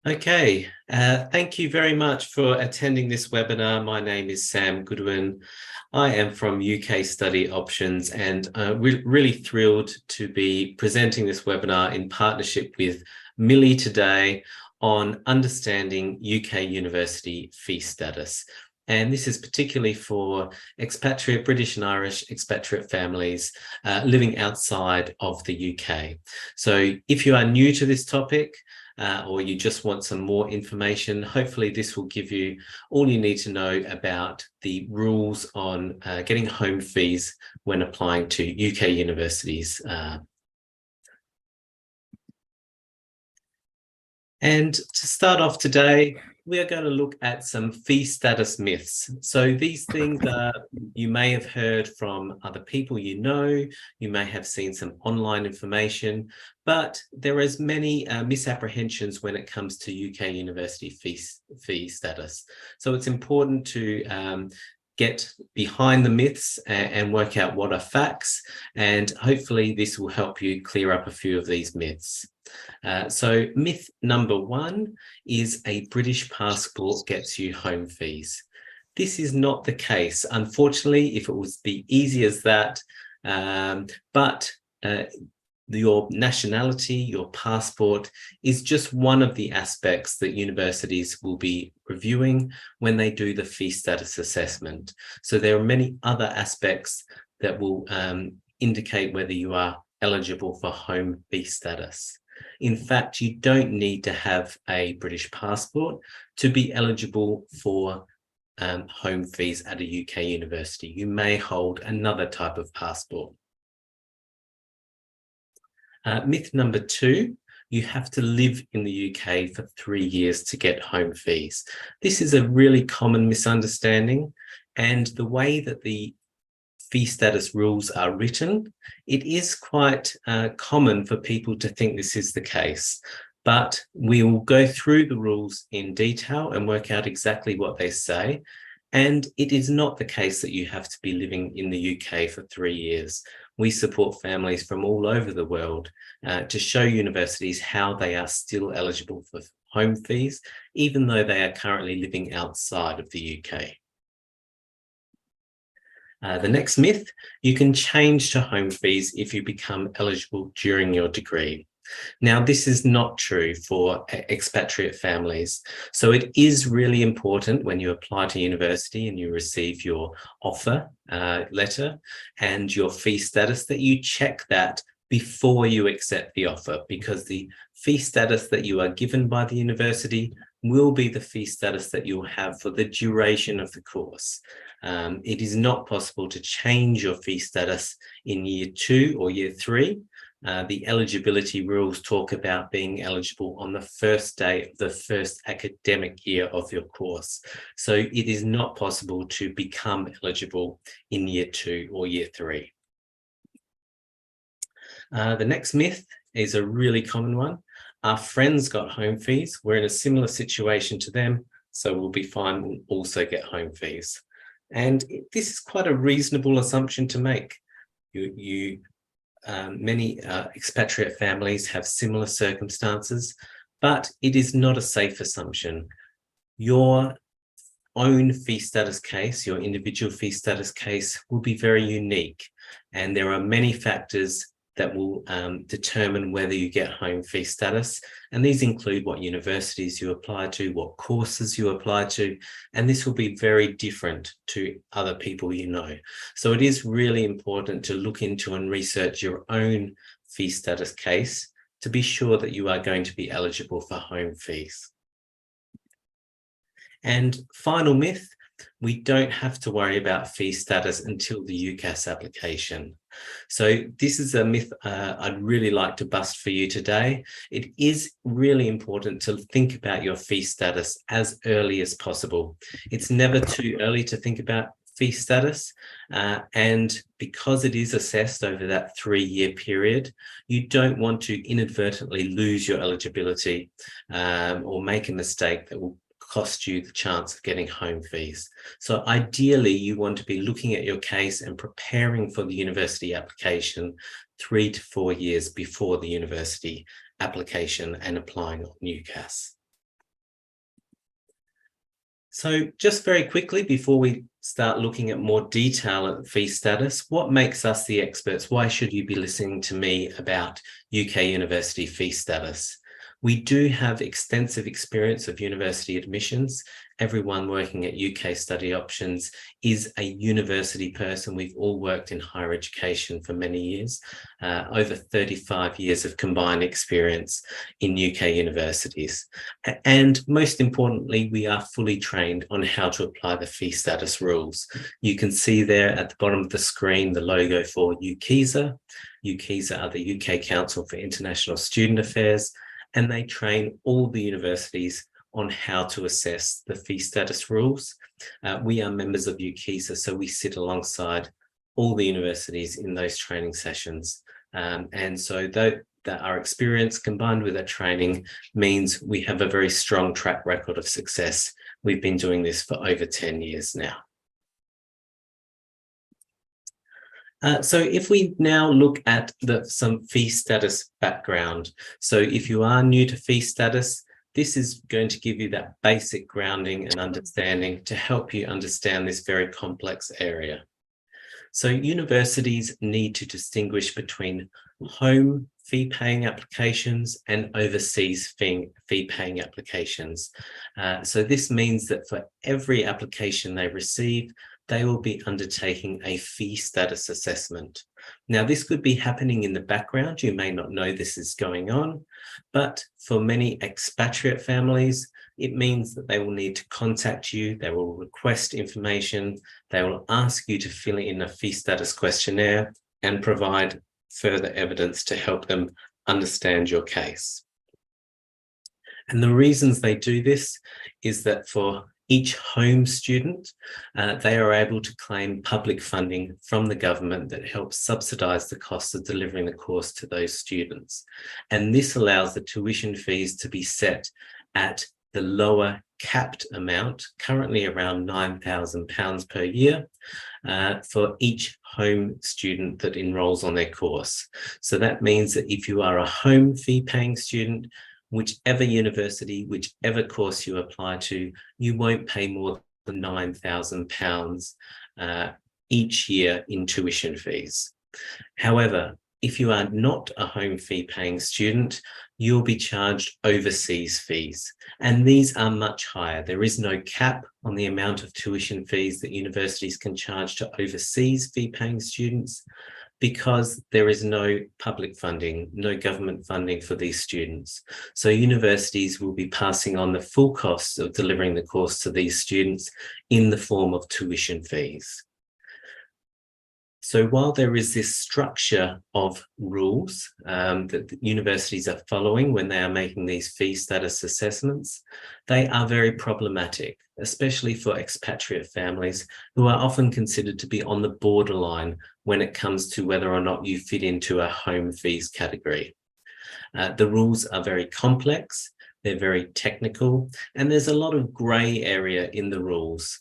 Okay, thank you very much for attending this webinar. My name is Sam Goodwin. I am from UK Study Options and really thrilled to be presenting this webinar in partnership with Millie today on understanding UK university fee status. And this is particularly for expatriate, British and Irish expatriate families living outside of the UK. So if you are new to this topic, or you just want some more information, hopefully this will give you all you need to know about the rules on getting home fees when applying to UK universities. And to start off today, we are going to look at some fee status myths. So these things you may have heard from other people you know, you may have seen some online information, but there is many misapprehensions when it comes to UK university fee status. So it's important to get behind the myths and work out what are facts, and hopefully this will help you clear up a few of these myths. So myth number one is a British passport gets you home fees. This is not the case. Unfortunately, if it was be easy as that, but your nationality, your passport is just one of the aspects that universities will be reviewing when they do the fee status assessment. So there are many other aspects that will indicate whether you are eligible for home fee status. In fact, you don't need to have a British passport to be eligible for home fees at a UK university. You may hold another type of passport. Myth number two, you have to live in the UK for 3 years to get home fees. This is a really common misunderstanding, and the way that the fee status rules are written, it is quite common for people to think this is the case. But we will go through the rules in detail and work out exactly what they say. And it is not the case that you have to be living in the UK for 3 years. We support families from all over the world to show universities how they are still eligible for home fees, even though they are currently living outside of the UK. The next myth, you can change to home fees if you become eligible during your degree. Now, this is not true for expatriate families. So it is really important when you apply to university and you receive your offer letter and your fee status that you check that before you accept the offer, because the fee status that you are given by the university will be the fee status that you'll have for the duration of the course. It is not possible to change your fee status in year 2 or year 3. The eligibility rules talk about being eligible on the first day of the first academic year of your course. So it is not possible to become eligible in year 2 or year 3. The next myth is a really common one. Our friends got home fees. We're in a similar situation to them, so we'll be fine. We'll also get home fees. And this is quite a reasonable assumption to make. Many expatriate families have similar circumstances, but it is not a safe assumption. Your own fee status case, your individual fee status case, will be very unique. And there are many factors that will determine whether you get home fee status. And these include what universities you apply to, what courses you apply to, and this will be very different to other people you know. So it is really important to look into and research your own fee status case to be sure that you are going to be eligible for home fees. And final myth, we don't have to worry about fee status until the UCAS application. So this is a myth I'd really like to bust for you today. It is really important to think about your fee status as early as possible. It's never too early to think about fee status, and because it is assessed over that 3-year period, you don't want to inadvertently lose your eligibility or make a mistake that will cost you the chance of getting home fees. So ideally, you want to be looking at your case and preparing for the university application 3 to 4 years before the university application and applying on UCAS. So just very quickly, before we start looking at more detail at fee status, what makes us the experts? Why should you be listening to me about UK university fee status? We do have extensive experience of university admissions. Everyone working at UK Study Options is a university person. We've all worked in higher education for many years, over 35 years of combined experience in UK universities. And most importantly, we are fully trained on how to apply the fee status rules. You can see there at the bottom of the screen the logo for UKISA. UKISA are the UK Council for International Student Affairs, and they train all the universities on how to assess the fee status rules. We are members of UKISA, so we sit alongside all the universities in those training sessions. And so that our experience combined with our training means we have a very strong track record of success. We've been doing this for over 10 years now. So if we now look at some fee status background. So if you are new to fee status, this is going to give you that basic grounding and understanding to help you understand this very complex area. So universities need to distinguish between home fee-paying applications and overseas fee-paying applications. So this means that for every application they receive, they will be undertaking a fee status assessment. Now, this could be happening in the background. You may not know this is going on, but for many expatriate families, it means that they will need to contact you, they will request information, they will ask you to fill in a fee status questionnaire and provide further evidence to help them understand your case. And the reasons they do this is that for each home student, they are able to claim public funding from the government that helps subsidise the cost of delivering the course to those students. And this allows the tuition fees to be set at the lower capped amount, currently around £9,000 per year, for each home student that enrolls on their course. So that means that if you are a home fee-paying student, whichever university, whichever course you apply to, you won't pay more than £9,000 each year in tuition fees. However, if you are not a home fee paying student, you'll be charged overseas fees. And these are much higher. There is no cap on the amount of tuition fees that universities can charge to overseas fee paying students, because there is no public funding, no government funding for these students. So universities will be passing on the full costs of delivering the course to these students in the form of tuition fees. So while there is this structure of rules that the universities are following when they are making these fee status assessments, they are very problematic, especially for expatriate families who are often considered to be on the borderline when it comes to whether or not you fit into a home fees category. The rules are very complex. They're very technical, and there's a lot of grey area in the rules.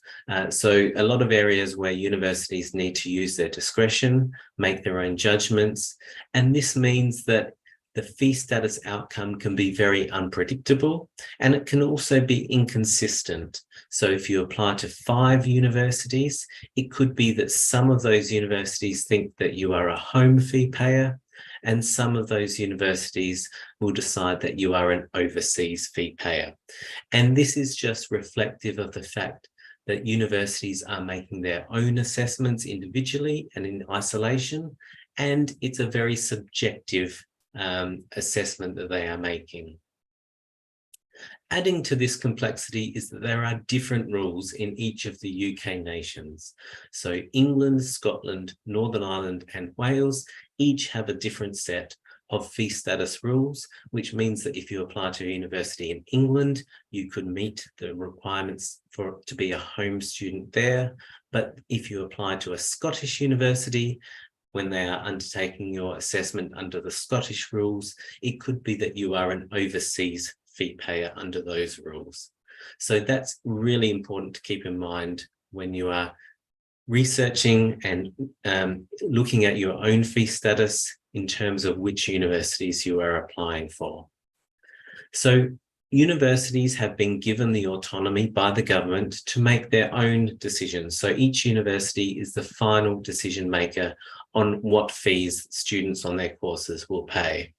So a lot of areas where universities need to use their discretion, make their own judgments, and this means that the fee status outcome can be very unpredictable, and it can also be inconsistent. So if you apply to 5 universities, it could be that some of those universities think that you are a home fee payer, and some of those universities will decide that you are an overseas fee payer. And this is just reflective of the fact that universities are making their own assessments individually and in isolation, and it's a very subjective assessment that they are making. Adding to this complexity is that there are different rules in each of the UK nations. So England, Scotland, Northern Ireland and Wales each have a different set of fee status rules, which means that if you apply to a university in England, you could meet the requirements to be a home student there. But if you apply to a Scottish university, when they are undertaking your assessment under the Scottish rules, it could be that you are an overseas fee payer under those rules. So that's really important to keep in mind when you are researching and looking at your own fee status in terms of which universities you are applying for. So universities have been given the autonomy by the government to make their own decisions. So each university is the final decision maker on what fees students on their courses will pay.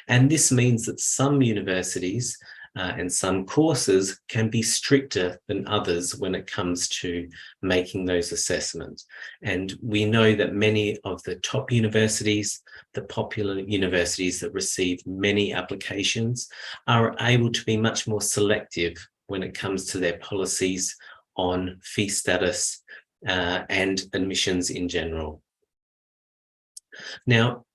And this means that some universities and some courses can be stricter than others when it comes to making those assessments. And we know that many of the top universities, the popular universities that receive many applications, are able to be much more selective when it comes to their policies on fee status and admissions in general. Now,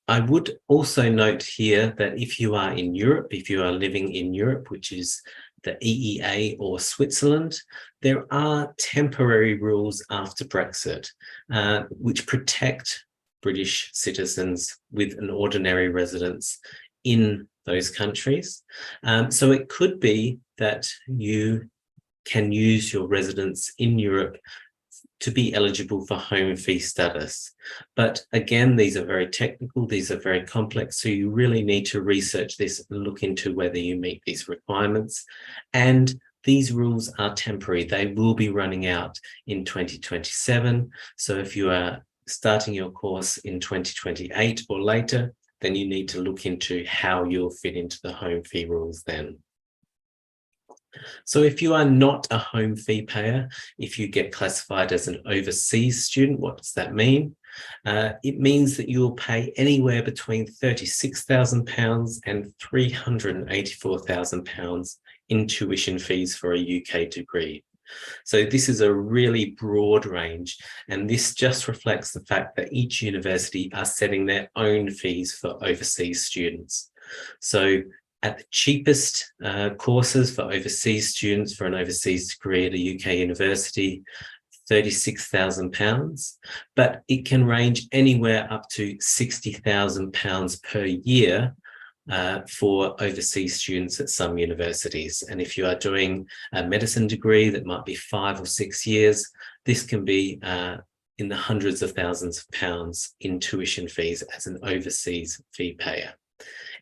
I would also note here that if you are in Europe, if you are living in Europe, which is the EEA or Switzerland, there are temporary rules after Brexit, which protect British citizens with an ordinary residence in those countries. So it could be that you can use your residence in Europe to be eligible for home fee status. But again, these are very technical, these are very complex, so you really need to research this and look into whether you meet these requirements. And these rules are temporary. They will be running out in 2027. So if you are starting your course in 2028 or later, then you need to look into how you'll fit into the home fee rules then. So if you are not a home fee payer, if you get classified as an overseas student, what does that mean? It means that you will pay anywhere between £36,000 and £384,000 in tuition fees for a UK degree. So this is a really broad range, and this just reflects the fact that each university are setting their own fees for overseas students. So at the cheapest courses for overseas students for an overseas degree at a UK university, £36,000, but it can range anywhere up to £60,000 per year for overseas students at some universities. And if you are doing a medicine degree that might be 5 or 6 years, this can be in the hundreds of thousands of pounds in tuition fees as an overseas fee payer.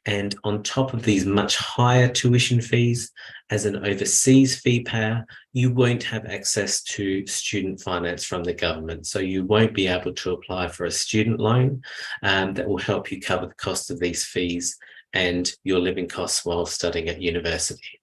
And on top of these much higher tuition fees, as an overseas fee payer, you won't have access to student finance from the government. So you won't be able to apply for a student loan that will help you cover the cost of these fees and your living costs while studying at university.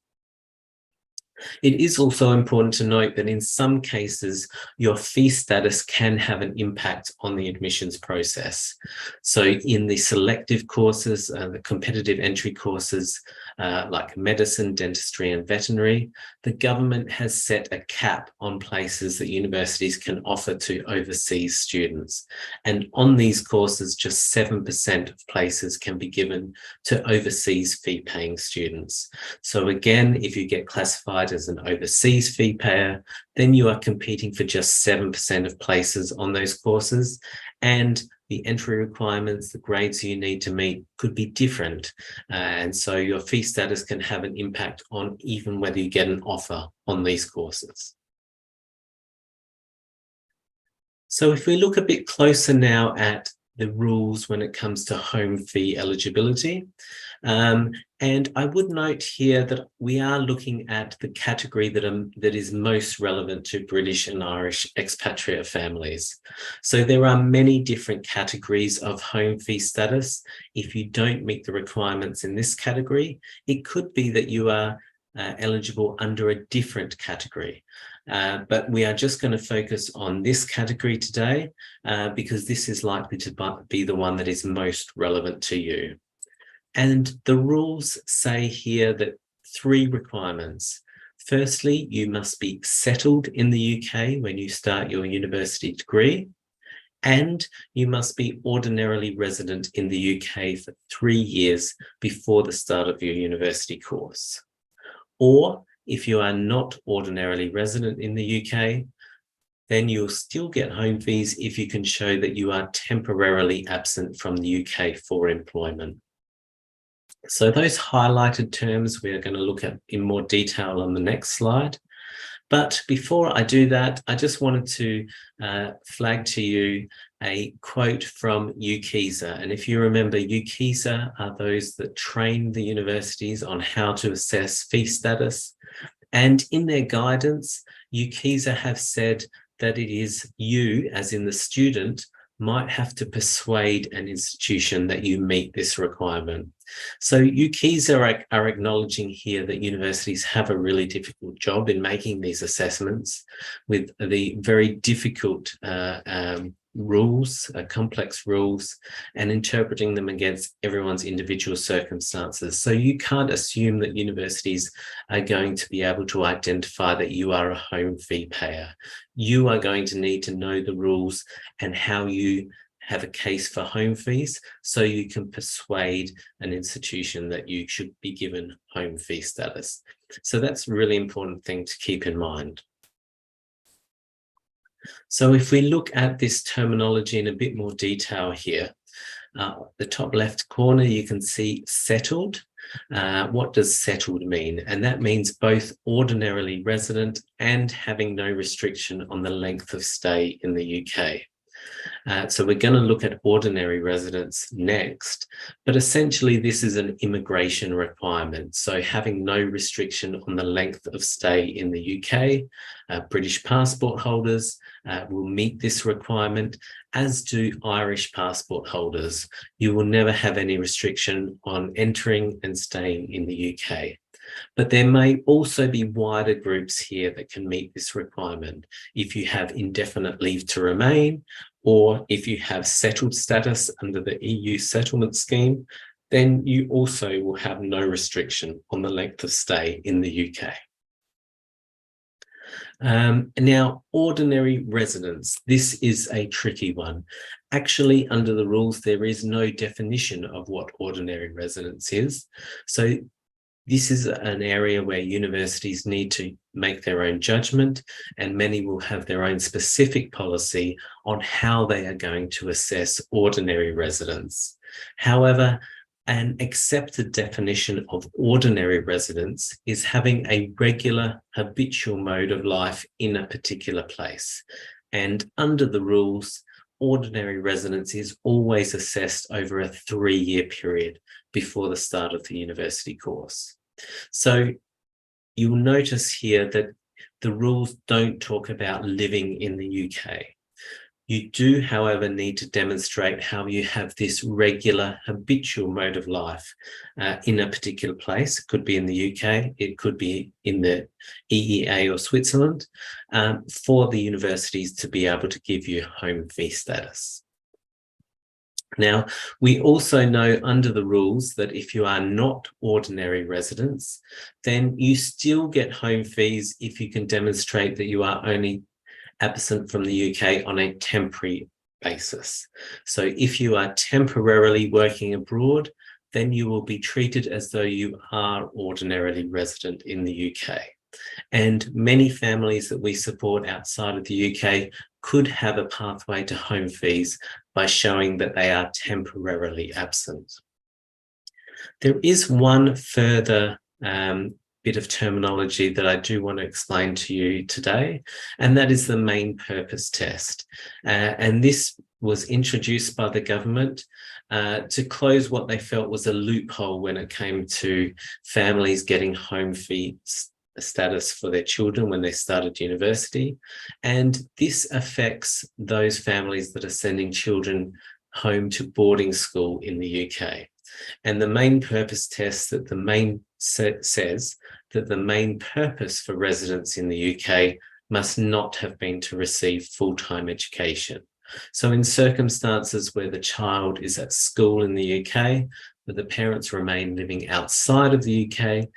It is also important to note that in some cases, your fee status can have an impact on the admissions process. So in the selective courses, the competitive entry courses, like medicine, dentistry, and veterinary, the government has set a cap on places that universities can offer to overseas students. And on these courses, just 7% of places can be given to overseas fee-paying students. So again, if you get classified as an overseas fee payer, then you are competing for just 7% of places on those courses, and the entry requirements, the grades you need to meet could be different. And so your fee status can have an impact on even whether you get an offer on these courses. So if we look a bit closer now at the rules when it comes to home fee eligibility, and I would note here that we are looking at the category that is most relevant to British and Irish expatriate families. So there are many different categories of home fee status. If you don't meet the requirements in this category, it could be that you are eligible under a different category. But we are just going to focus on this category today because this is likely to be the one that is most relevant to you. And the rules say here that 3 requirements. Firstly, you must be settled in the UK when you start your university degree, and you must be ordinarily resident in the UK for 3 years before the start of your university course. Or if you are not ordinarily resident in the UK, then you'll still get home fees if you can show that you are temporarily absent from the UK for employment. So those highlighted terms we are going to look at in more detail on the next slide. But before I do that, I just wanted to flag to you a quote from UKISA. And if you remember, UKISA are those that train the universities on how to assess fee status. And in their guidance, UKISA have said that it is you, as in the student, might have to persuade an institution that you meet this requirement. So UKISA are acknowledging here that universities have a really difficult job in making these assessments with the very difficult rules, complex rules, and interpreting them against everyone's individual circumstances. So you can't assume that universities are going to be able to identify that you are a home fee payer. You are going to need to know the rules and how you have a case for home fees so you can persuade an institution that you should be given home fee status. So that's a really important thing to keep in mind. So if we look at this terminology in a bit more detail here, the top left corner, you can see settled. What does settled mean? And that means both ordinarily resident and having no restriction on the length of stay in the UK. So we're going to look at ordinary residence next, but essentially this is an immigration requirement. So having no restriction on the length of stay in the UK, British passport holders will meet this requirement, as do Irish passport holders. You will never have any restriction on entering and staying in the UK. But there may also be wider groups here that can meet this requirement. If you have indefinite leave to remain, or if you have settled status under the EU settlement scheme, then you also will have no restriction on the length of stay in the UK. Now, ordinary residence, this is a tricky one. Actually, under the rules, there is no definition of what ordinary residence is. So this is an area where universities need to make their own judgment, and many will have their own specific policy on how they are going to assess ordinary residence. However, an accepted definition of ordinary residence is having a regular, habitual mode of life in a particular place. And under the rules, ordinary residence is always assessed over a 3-year period before the start of the university course. So you'll notice here that the rules don't talk about living in the UK. You do, however, need to demonstrate how you have this regular, habitual mode of life in a particular place. It could be in the UK, it could be in the EEA or Switzerland, for the universities to be able to give you home fee status. Now, we also know under the rules that if you are not ordinary residents, then you still get home fees if you can demonstrate that you are only absent from the UK on a temporary basis. So if you are temporarily working abroad, then you will be treated as though you are ordinarily resident in the UK. And many families that we support outside of the UK could have a pathway to home fees by showing that they are temporarily absent. There is one further bit of terminology that I do want to explain to you today, and that is the main purpose test. And this was introduced by the government to close what they felt was a loophole when it came to families getting home fee status for their children when they started university. And this affects those families that are sending children home to boarding school in the UK. And the main purpose test that the main says that the main purpose for residence in the UK must not have been to receive full-time education. So in circumstances where the child is at school in the UK, but the parents remain living outside of the UK,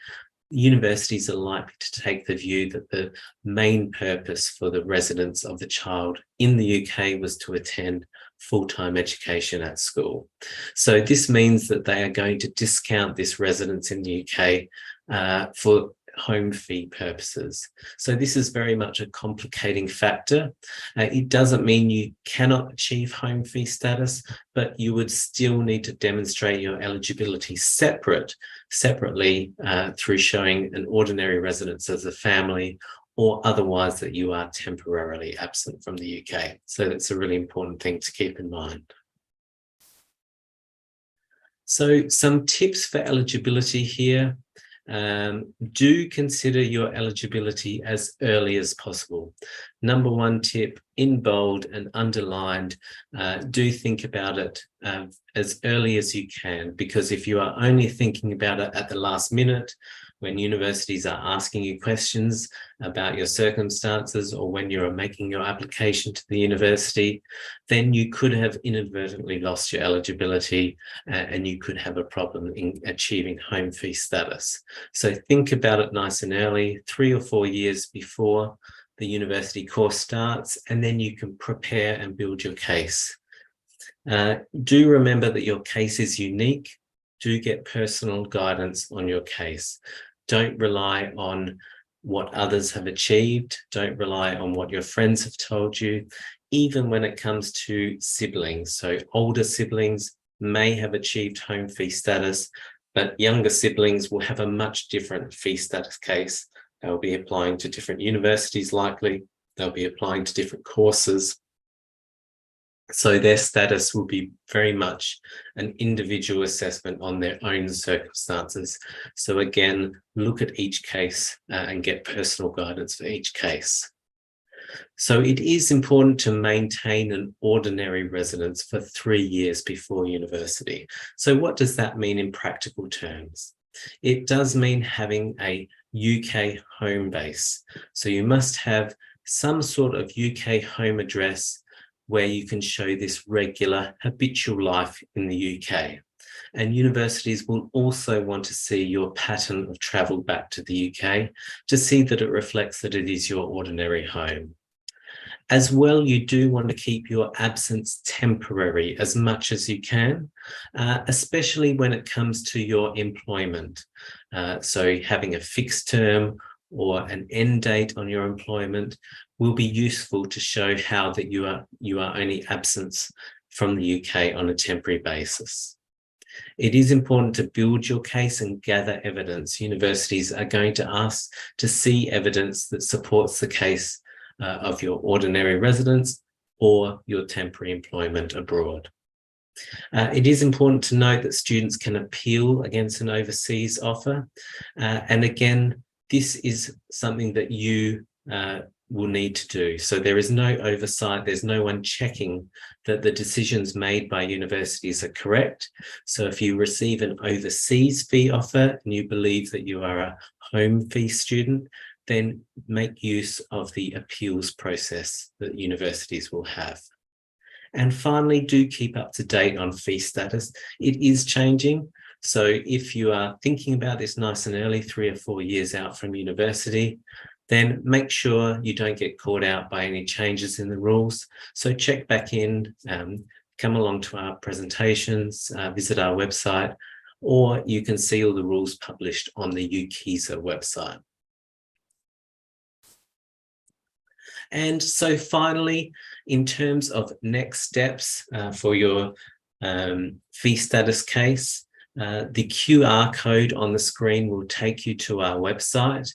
universities are likely to take the view that the main purpose for the residence of the child in the UK was to attend full-time education at school. So this means that they are going to discount this residence in the UK for home fee purposes. So this is very much a complicating factor. It doesn't mean you cannot achieve home fee status, but you would still need to demonstrate your eligibility separately through showing an ordinary residence as a family, or otherwise that you are temporarily absent from the UK. So that's a really important thing to keep in mind. So some tips for eligibility here. Do consider your eligibility as early as possible. Number one tip, in bold and underlined, do think about it as early as you can, because if you are only thinking about it at the last minute, when universities are asking you questions about your circumstances or when you're making your application to the university, then you could have inadvertently lost your eligibility and you could have a problem in achieving home fee status. So think about it nice and early, 3 or 4 years before the university course starts, and then you can prepare and build your case. Do remember that your case is unique. Do get personal guidance on your case. Don't rely on what others have achieved. Don't rely on what your friends have told you, even when it comes to siblings. So older siblings may have achieved home fee status, but younger siblings will have a much different fee status case. They'll be applying to different universities likely. They'll be applying to different courses. So their status will be very much an individual assessment on their own circumstances. So again, look at each case and get personal guidance for each case. So it is important to maintain an ordinary residence for 3 years before university. So what does that mean in practical terms? It does mean having a UK home base. So you must have some sort of UK home address where you can show this regular habitual life in the UK. And universities will also want to see your pattern of travel back to the UK to see that it reflects that it is your ordinary home. As well, you do want to keep your absence temporary as much as you can, especially when it comes to your employment. So having a fixed term or an end date on your employment will be useful to show how that you are only absent from the UK on a temporary basis. It is important to build your case and gather evidence. Universities are going to ask to see evidence that supports the case of your ordinary residence or your temporary employment abroad. It is important to note that students can appeal against an overseas offer. And again, this is something that you will need to do. So there is no oversight. There's no one checking that the decisions made by universities are correct. So if you receive an overseas fee offer and you believe that you are a home fee student, then make use of the appeals process that universities will have. And finally, do keep up to date on fee status. It is changing. So if you are thinking about this nice and early, 3 or 4 years out from university, then make sure you don't get caught out by any changes in the rules. So check back in, come along to our presentations, visit our website, or you can see all the rules published on the UKISA website. And so finally, in terms of next steps for your fee status case, the QR code on the screen will take you to our website,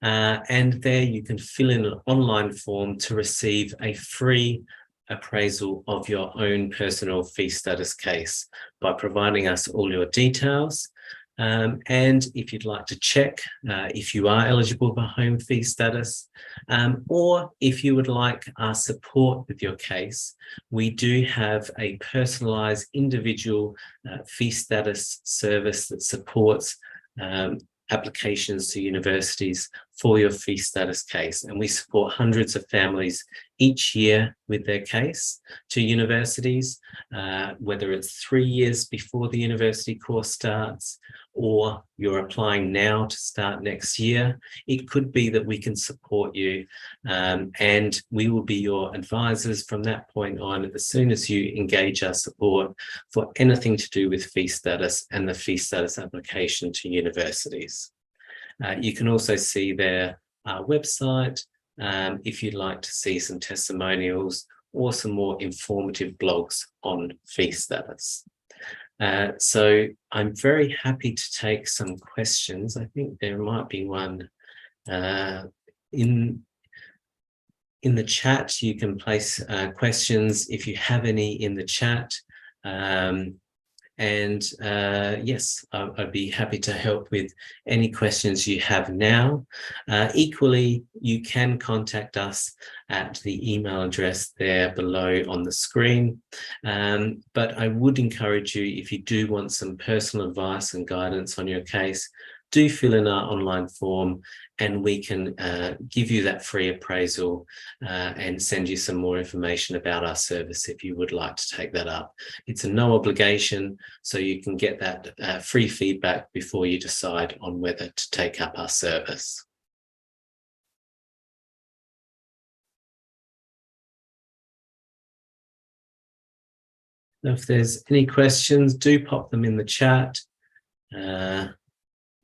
and there you can fill in an online form to receive a free appraisal of your own personal fee status case by providing us all your details. And if you'd like to check if you are eligible for home fee status, or if you would like our support with your case, we do have a personalised individual fee status service that supports applications to universities for your fee status case. And we support hundreds of families each year with their case to universities, whether it's 3 years before the university course starts, or you're applying now to start next year. It could be that we can support you, and we will be your advisors from that point on as soon as you engage our support for anything to do with fee status and the fee status application to universities. You can also see their website if you'd like to see some testimonials or some more informative blogs on fee status. So I'm very happy to take some questions. I think there might be one in In the chat, you can place questions if you have any in the chat. Yes, I'd be happy to help with any questions you have now. Equally, you can contact us at the email address there below on the screen. But I would encourage you, if you do want some personal advice and guidance on your case, do fill in our online form and we can give you that free appraisal and send you some more information about our service if you would like to take that up. It's a no obligation, so you can get that free feedback before you decide on whether to take up our service. Now, if there's any questions, do pop them in the chat.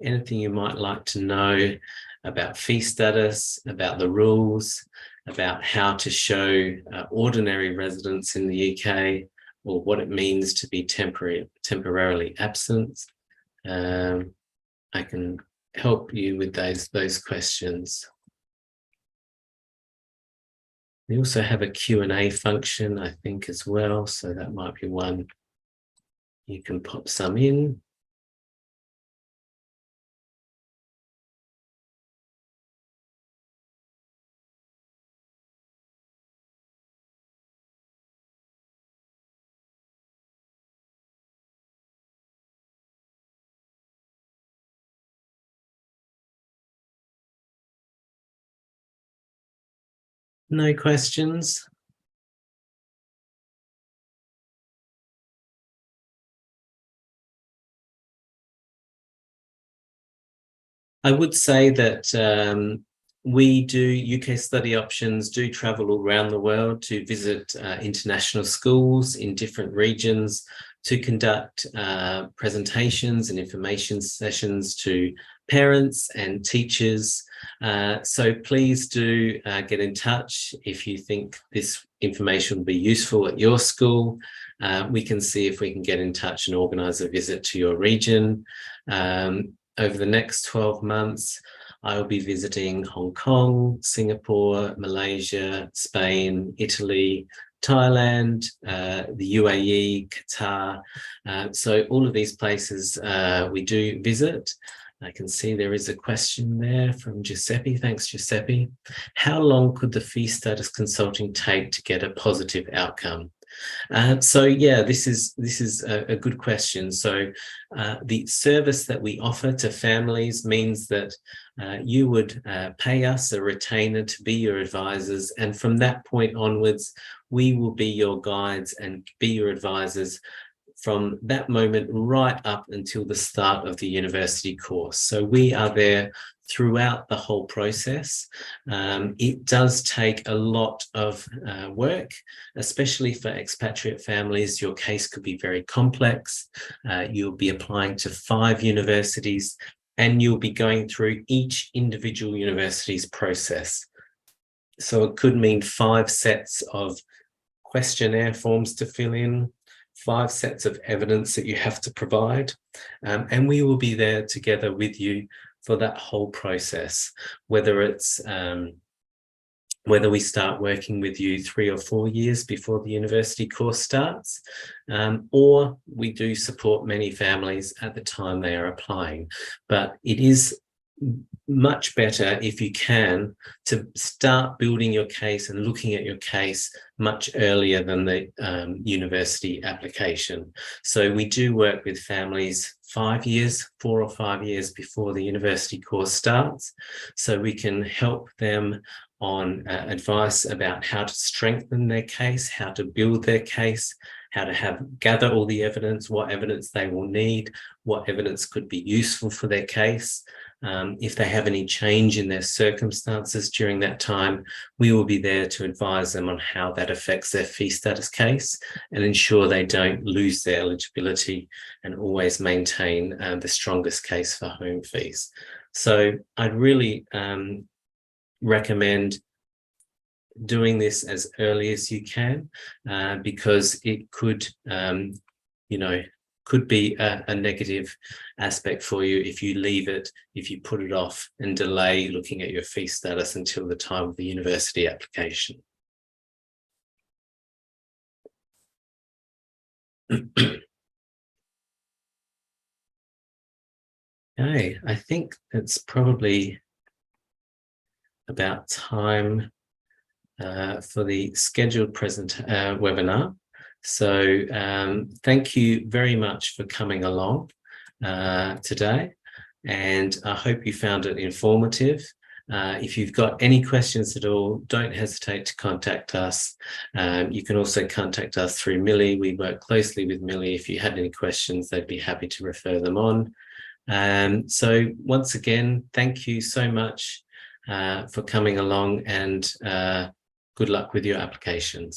Anything you might like to know about fee status, about the rules, about how to show ordinary residence in the UK, or what it means to be temporarily absent. I can help you with those questions. We also have a Q&A function, I think, as well, so that might be one you can pop some in. No questions? I would say that we do, UK Study Options do travel all around the world to visit international schools in different regions to conduct presentations and information sessions to parents and teachers. So please do get in touch if you think this information will be useful at your school. We can see if we can get in touch and organise a visit to your region. Over the next 12 months, I will be visiting Hong Kong, Singapore, Malaysia, Spain, Italy, Thailand, the UAE, Qatar. So all of these places we do visit. I can see there is a question there from Giuseppe. Thanks, Giuseppe. How long could the fee status consulting take to get a positive outcome? So yeah, this is a good question. So the service that we offer to families means that you would pay us a retainer to be your advisors, and from that point onwards, we will be your guides and be your advisors from that moment right up until the start of the university course. So we are there throughout the whole process. It does take a lot of work, especially for expatriate families. Your case could be very complex. You'll be applying to 5 universities and you'll be going through each individual university's process. So it could mean 5 sets of questionnaire forms to fill in, 5 sets of evidence that you have to provide, and we will be there together with you for that whole process, whether it's whether we start working with you 3 or 4 years before the university course starts, or we do support many families at the time they are applying. But it is much better if you can to start building your case and looking at your case much earlier than the university application. So we do work with families 4 or 5 years before the university course starts, so we can help them on advice about how to strengthen their case, how to build their case, how to gather all the evidence, what evidence they will need, what evidence could be useful for their case. If they have any change in their circumstances during that time, we will be there to advise them on how that affects their fee status case and ensure they don't lose their eligibility and always maintain the strongest case for home fees. So I'd really recommend doing this as early as you can, because it could, could be a negative aspect for you if you leave it, if you put it off and delay looking at your fee status until the time of the university application. Okay, I think it's probably about time for the scheduled webinar. So thank you very much for coming along today, and I hope you found it informative. If you've got any questions at all, don't hesitate to contact us. You can also contact us through Millie. We work closely with Millie. If you had any questions, they'd be happy to refer them on. So once again, thank you so much for coming along, and good luck with your applications.